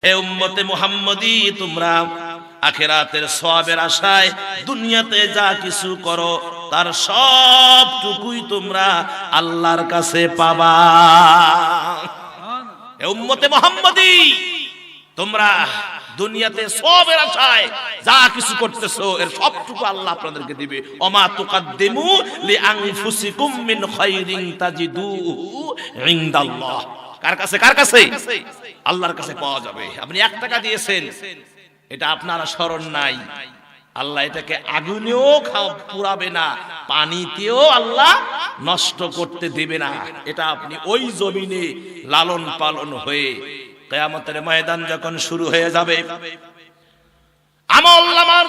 হে উম্মতে মুহাম্মদী, তোমরা আখিরাতের সওয়াবের আশায় দুনিয়াতে যা কিছু করো তার সবটুকুই তোমরা আল্লাহর কাছে পাবা। হে উম্মতে মুহাম্মদী, তোমরা দুনিয়াতে সওয়াবের আশায় যা কিছু করতেছো এর সবটুকু আল্লাহ আপনাদেরকে দিবে। ওমা তুকাদ্দিমু লিআনফুসিকুম মিন খায়রিন তাজিদুহু ইনদাল্লাহ। কার কাছে? কার কাছে? আল্লাহর কাছে পাওয়া যাবে। আপনি 1 টাকা দিয়েছেন, এটা আপনার স্মরণ নাই, আল্লাহ এটাকে আগুনেও পুরাবে না, পানিতেও আল্লাহ নষ্ট করতে দেবে না। এটা আপনি ওই জমিনে লালন পালন হয়ে কিয়ামতের ময়দান যখন শুরু হয়ে যাবে, আমলনামার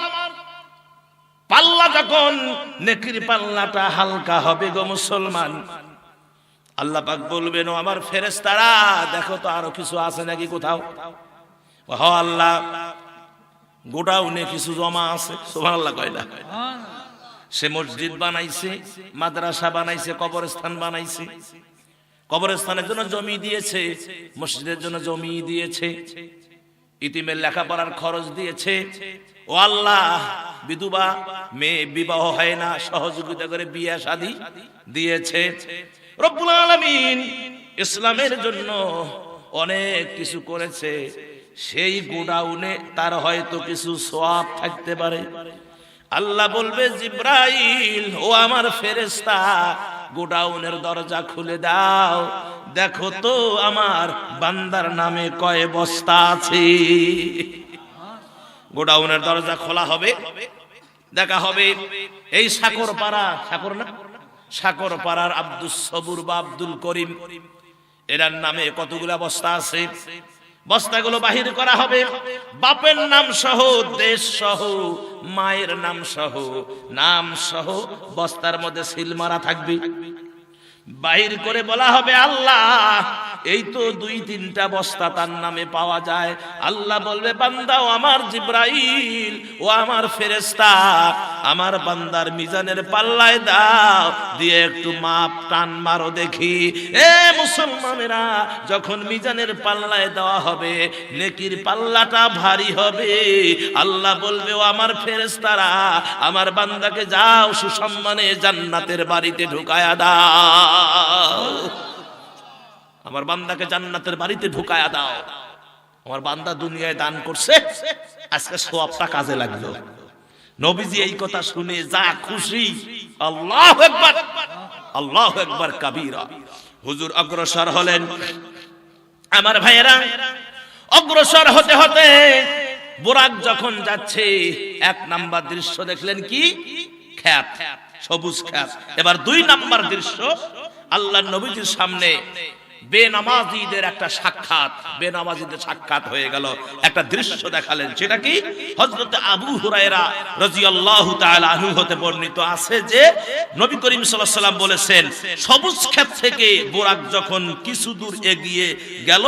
পাল্লা যখন নেকির পাল্লাটা হালকা হবে গো মুসলমান, আল্লাহ পাক বলবেন, ও আমার ফেরেশতারা দেখো তো আরো কিছু আছে নাকি কোথাও। ও আল্লাহ, গোডাউনে কিছু জমা আছে। সুবহানাল্লাহ কয় না? সে মসজিদ বানাইছে, মাদ্রাসা বানাইছে, কবরস্থান বানাইছে, কবরস্থানের জন্য জমি দিয়েছে, মসজিদের জন্য জমি দিয়েছে, ইতিমের লেখাপড়ার খরচ দিয়েছে। ও আল্লাহ, বিধবা মেয়ে বিবাহ হয় না, সহযোগিতা করে বিয়ে শাদী দিয়েছে। রব্বুল আলামিন ইসলামের জন্য অনেক কিছু করেছে, সেই গোডাউনে তার হয়তো কিছু সওয়াব থাকতে পারে। আল্লাহ বলবে, জিব্রাইল, ও আমার ফেরেশতা, গোডাউনের দরজা খুলে দাও, দেখো তো আমার বান্দার নামে কয় বস্তা আছে। গোডাউনের দরজা খোলা হবে, দেখা হবে এই সাকরপাড়া, সাকর না, সাকরপাড়ার আব্দুস সবুর বা আব্দুল করিম, এরার নামে কতগুলা বস্তা আছে। বস্তাগুলো বাহির করা হবে, বাপের নাম সহ, দেশ সহ, মায়ের নাম সহ, নাম সহ বস্তার মধ্যে সিল মারা থাকবে। বাহির করে বলা হবে, আল্লাহ এই তো 2-3টা বস্তা তার নামে পাওয়া যায়। আল্লাহ বলবে, বান্দা, ও আমার জিব্রাইল, ও আমার ফেরেশতা, আমার বান্দার মিজানের পাল্লায় দাও, দিয়ে একটু মাপ টান মারো দেখি। এ মুসলমানেরা, যখন মিজানের পাল্লায় দেওয়া হবে, নেকির পাল্লাটা ভারী হবে। আল্লাহ বলবে, ও আমার ফেরেশতারা, আমার বান্দাকে যাও সুসম্মানে জান্নাতের বাড়িতে ঢুকায়া দাও, আমার বান্দাকে জান্নাতের বাড়িতে ঢুকায়া দাও। আমার বান্দা দুনিয়ায় দান করছে, আজকে সওয়াবটা কাজে লাগলো। নবীজি এই কথা শুনে যা খুশি, আল্লাহু আকবার, আল্লাহু আকবার কাবীরা। হুজুর অগ্রসর হলেন। আমার ভাইয়েরা, অগ্রসর হতে হতে বুরাক যখন যাচ্ছে, 1 নাম্বার দৃশ্য দেখলেন কি? ক্ষেত, সবুজ ক্ষেত। এবার 2 নাম্বার দৃশ্য, আল্লাহর নবীজির সামনে বেনামাজীদের একটা সাক্ষাৎ, বেনামাজীদের সাক্ষাৎ হয়ে গেল। একটা দৃশ্য দেখালেন, সেটা কি? হযরত আবু হুরায়রা রাদিয়াল্লাহু তাআলা আনহু হতে বর্ণিত আছে যে নবী করিম সাল্লাল্লাহু আলাইহি ওয়াসাল্লাম বলেছেন, সবুজ ক্ষেত থেকে বুরাক যখন কিছু দূর এগিয়ে গেল,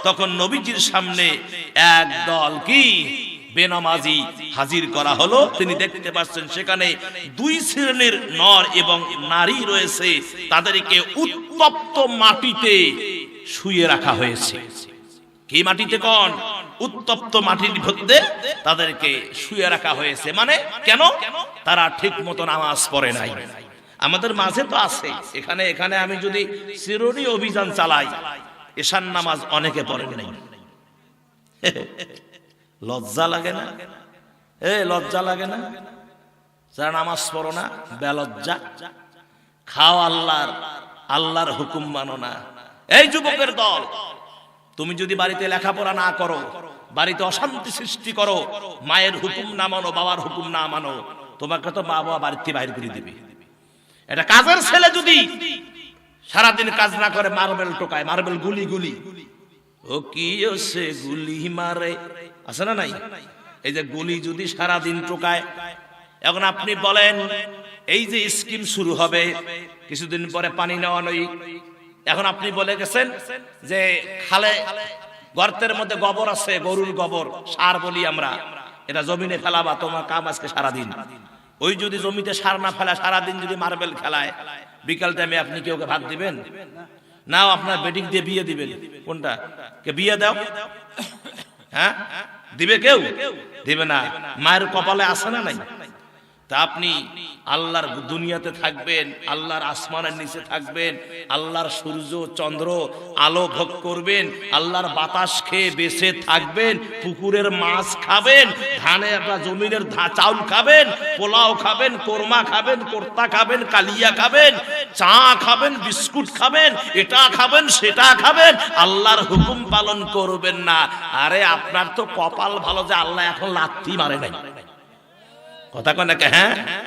তখন নবীজির সামনে একদল কি বেনামাজি হাজির করা হলো। তিনি দেখতে পাচ্ছেন সেখানে 2 শ্রেণীর নর এবং নারী রয়েছে, তাদেরকে উত্তপ্ত মাটিতে শুয়ে রাখা হয়েছে। কি মাটিতে? কোন? উত্তপ্ত মাটির মধ্যে তাদেরকে শুয়ে রাখা হয়েছে। মানে কেন? তারা ঠিক মতো নামাজ পড়ে নাই। আমাদের মাঝে তো আছে, এখানে এখানে আমি যদি চিরুনি অভিযান চালাই, এশার নামাজ অনেকে পড়েন নাই। লজ্জা লাগে না? লজ্জা লাগে না? যারা নামাজ পড়ো না, বেলজ্জা। খাও আল্লাহর, আল্লাহর হুকুম মানো না। এই যুবকের দল, তুমি যদি বাড়িতে লেখাপড়া না করো, বাড়িতে অশান্তি সৃষ্টি করো, মায়ের হুকুম না মানো, বাবার হুকুম না মানো, তোমাকে তো বাবা বাড়িতে বাইরে করে দিবে। এটা কাজের ছেলে যদি সারাদিন কাজ না করে, মার্বেল টোকায়, মার্বেল গুলি গুলি, ও কি সে গুলি মারে, আছে না নাই? এই যে গুলি যদি সারাদিন টোকায়, এখন আপনি বলেন, এই যে স্কিম শুরু হবে কিছুদিন পরে, পানি নেওয়া নই, এখন আপনি বলে গেছেন যে খালে গর্তের মধ্যে গোবর আছে, গরুর গোবর, সার বলি আমরা, এটা জমিনে ফেলাবা, তোমার কাম আজকে সারাদিন। ওই যদি জমিতে সার না ফেলা, সারাদিন যদি মার্বেল খেলায়, বিকাল টাইমে আপনি কি ওকে ভাত দিবেন? নাও আপনার বেটিং দিয়ে বিয়ে দিবেন। কোনটা? কে বিয়ে দাও? হ্যাঁ দিবে কেউ? দিবে না। মায়ের কপালে আছে না নাই? তা আপনি আল্লাহর দুনিয়াতে থাকবেন, আল্লাহর আসমানের নিচে থাকবেন, আল্লাহর সূর্য চন্দ্র আলো ভোগ করবেন, আল্লাহর বাতাস খেয়ে বেঁচে থাকবেন, পুকুরের মাছ খাবেন, ধানে বা জমিনের চাউল খাবেন, পোলাও খাবেন, কোরমা খাবেন, কোর্তা খাবেন, কালিয়া খাবেন, চা খাবেন, বিস্কুট খাবেন, এটা খাবেন সেটা খাবেন, আল্লাহর হুকুম পালন করবেন না। আরে আপনার তো কপাল ভালো যে আল্লাহ এখন লাথি মারে নাই। কথা কয় নাকি? হ্যাঁ।